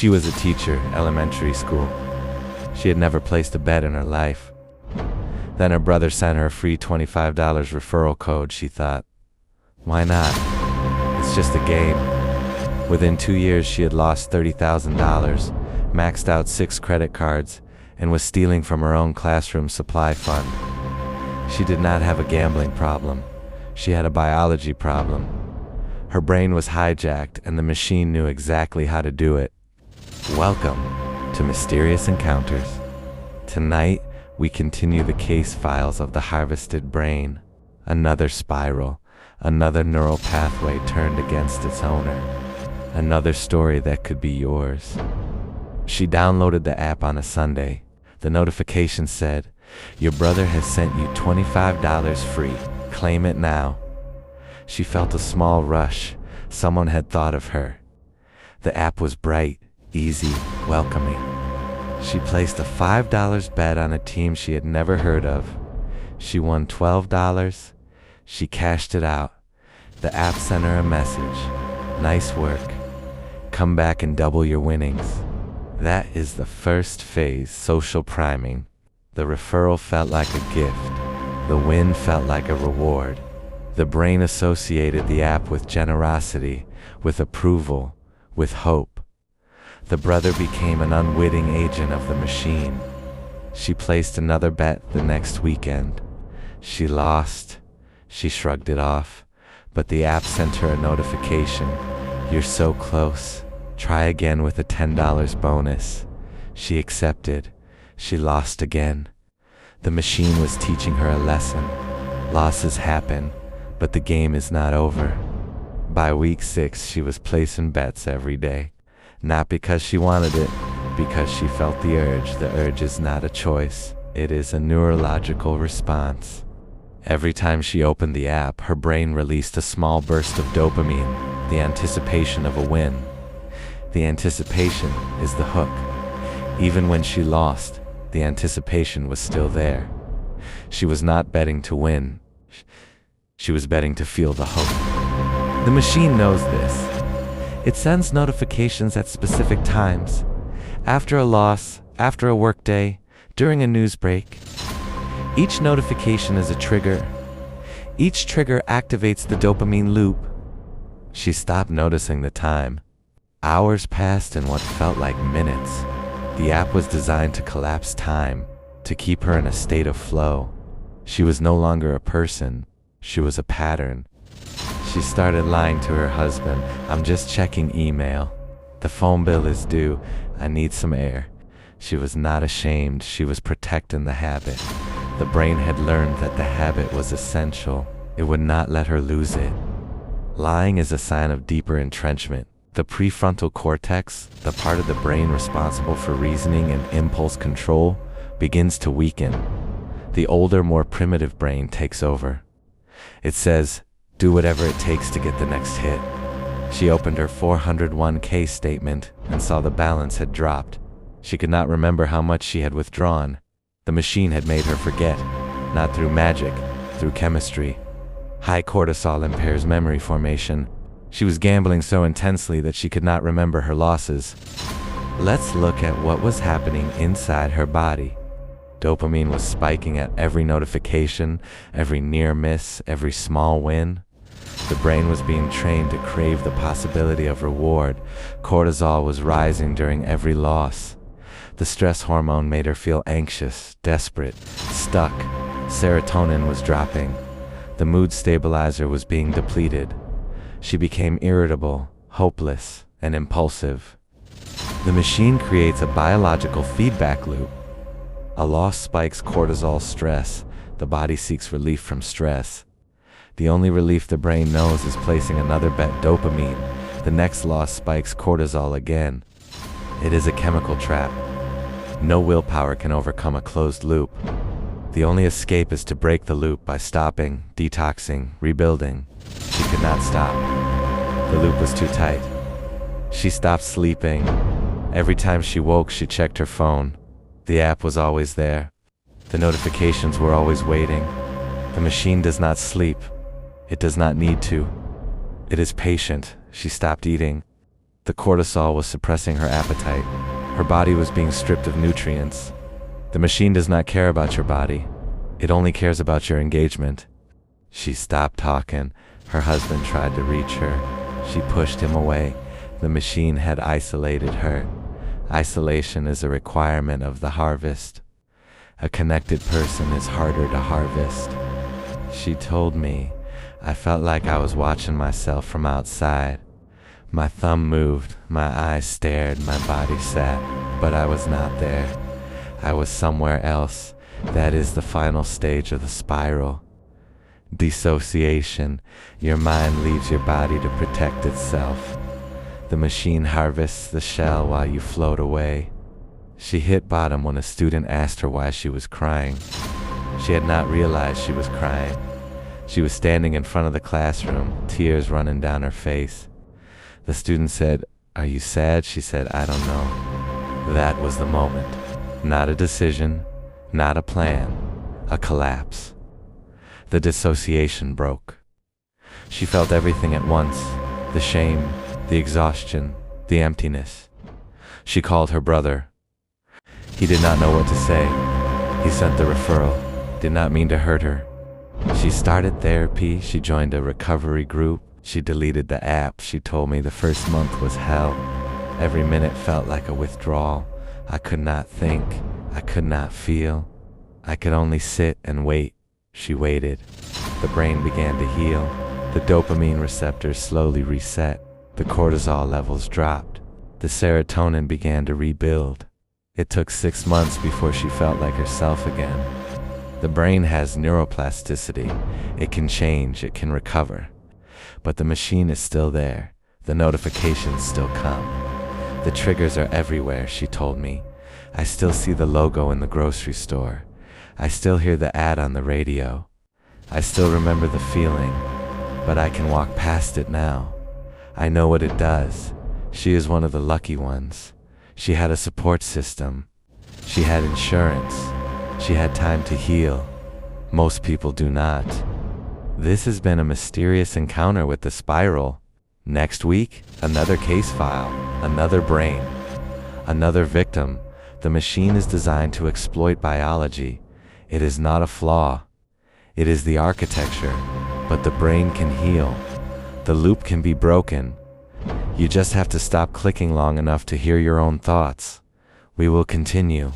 She was a teacher, elementary school. She had never placed a bet in her life. Then her brother sent her a free $25 referral code. She thought, why not? It's just a game. Within 2 years, she had lost $30,000, maxed out 6 credit cards, and was stealing from her own classroom supply fund. She did not have a gambling problem. She had a biology problem. Her brain was hijacked, and the machine knew exactly how to do it. Welcome to Mysterious Encounters. Tonight, we continue the case files of the harvested brain. Another spiral, another neural pathway turned against its owner. Another story that could be yours. She downloaded the app on a Sunday. The notification said, "Your brother has sent you $25 free. Claim it now." She felt a small rush. Someone had thought of her. The app was bright, easy, welcoming. She placed a $5 bet on a team she had never heard of. She won $12. She cashed it out. The app sent her a message. Nice work. Come back and double your winnings. That is the first phase, social priming. The referral felt like a gift. The win felt like a reward. The brain associated the app with generosity, with approval, with hope. The brother became an unwitting agent of the machine. She placed another bet the next weekend. She lost. She shrugged it off, but the app sent her a notification. You're so close. Try again with a $10 bonus. She accepted. She lost again. The machine was teaching her a lesson. Losses happen, but the game is not over. By week 6, she was placing bets every day. Not because she wanted it, because she felt the urge. The urge is not a choice. It is a neurological response. Every time she opened the app, her brain released a small burst of dopamine, the anticipation of a win. The anticipation is the hook. Even when she lost, the anticipation was still there. She was not betting to win. She was betting to feel the hook. The machine knows this. It sends notifications at specific times. After a loss, after a workday, during a news break. Each notification is a trigger. Each trigger activates the dopamine loop. She stopped noticing the time. Hours passed in what felt like minutes. The app was designed to collapse time, to keep her in a state of flow. She was no longer a person. She was a pattern. She started lying to her husband. I'm just checking email. The phone bill is due. I need some air. She was not ashamed. She was protecting the habit. The brain had learned that the habit was essential. It would not let her lose it. Lying is a sign of deeper entrenchment. The prefrontal cortex, the part of the brain responsible for reasoning and impulse control, begins to weaken. The older, more primitive brain takes over. It says, do whatever it takes to get the next hit. She opened her 401k statement and saw the balance had dropped. She could not remember how much she had withdrawn. The machine had made her forget, not through magic, through chemistry. High cortisol impairs memory formation. She was gambling so intensely that she could not remember her losses. Let's look at what was happening inside her body. Dopamine was spiking at every notification, every near miss, every small win. The brain was being trained to crave the possibility of reward. Cortisol was rising during every loss. The stress hormone made her feel anxious, desperate, stuck. Serotonin was dropping. The mood stabilizer was being depleted. She became irritable, hopeless, and impulsive. The machine creates a biological feedback loop. A loss spikes cortisol stress. The body seeks relief from stress. The only relief the brain knows is placing another bet, dopamine. The next loss spikes cortisol again. It is a chemical trap. No willpower can overcome a closed loop. The only escape is to break the loop by stopping, detoxing, rebuilding. She could not stop. The loop was too tight. She stopped sleeping. Every time she woke, she checked her phone. The app was always there. The notifications were always waiting. The machine does not sleep. It does not need to. It is patient. She stopped eating. The cortisol was suppressing her appetite. Her body was being stripped of nutrients. The machine does not care about your body. It only cares about your engagement. She stopped talking. Her husband tried to reach her. She pushed him away. The machine had isolated her. Isolation is a requirement of the harvest. A connected person is harder to harvest. She told me. I felt like I was watching myself from outside. My thumb moved, my eyes stared, my body sat, but I was not there. I was somewhere else. That is the final stage of the spiral. Dissociation. Your mind leaves your body to protect itself. The machine harvests the shell while you float away. She hit bottom when a student asked her why she was crying. She had not realized she was crying. She was standing in front of the classroom, tears running down her face. The student said, "Are you sad?" She said, "I don't know." That was the moment. Not a decision, not a plan, a collapse. The dissociation broke. She felt everything at once, the shame, the exhaustion, the emptiness. She called her brother. He did not know what to say. He sent the referral, did not mean to hurt her. She started therapy, she joined a recovery group, she deleted the app. She told me the first month was hell. Every minute felt like a withdrawal. I could not think, I could not feel. I could only sit and wait. She waited. The brain began to heal. The dopamine receptors slowly reset. The cortisol levels dropped. The serotonin began to rebuild. It took 6 months before she felt like herself again. The brain has neuroplasticity. It can change, it can recover. But the machine is still there. The notifications still come. The triggers are everywhere, she told me. I still see the logo in the grocery store. I still hear the ad on the radio. I still remember the feeling, but I can walk past it now. I know what it does. She is one of the lucky ones. She had a support system. She had insurance. She had time to heal. Most people do not. This has been a mysterious encounter with the spiral. Next week, another case file, another brain, another victim. The machine is designed to exploit biology. It is not a flaw. It is the architecture, but the brain can heal. The loop can be broken. You just have to stop clicking long enough to hear your own thoughts. We will continue.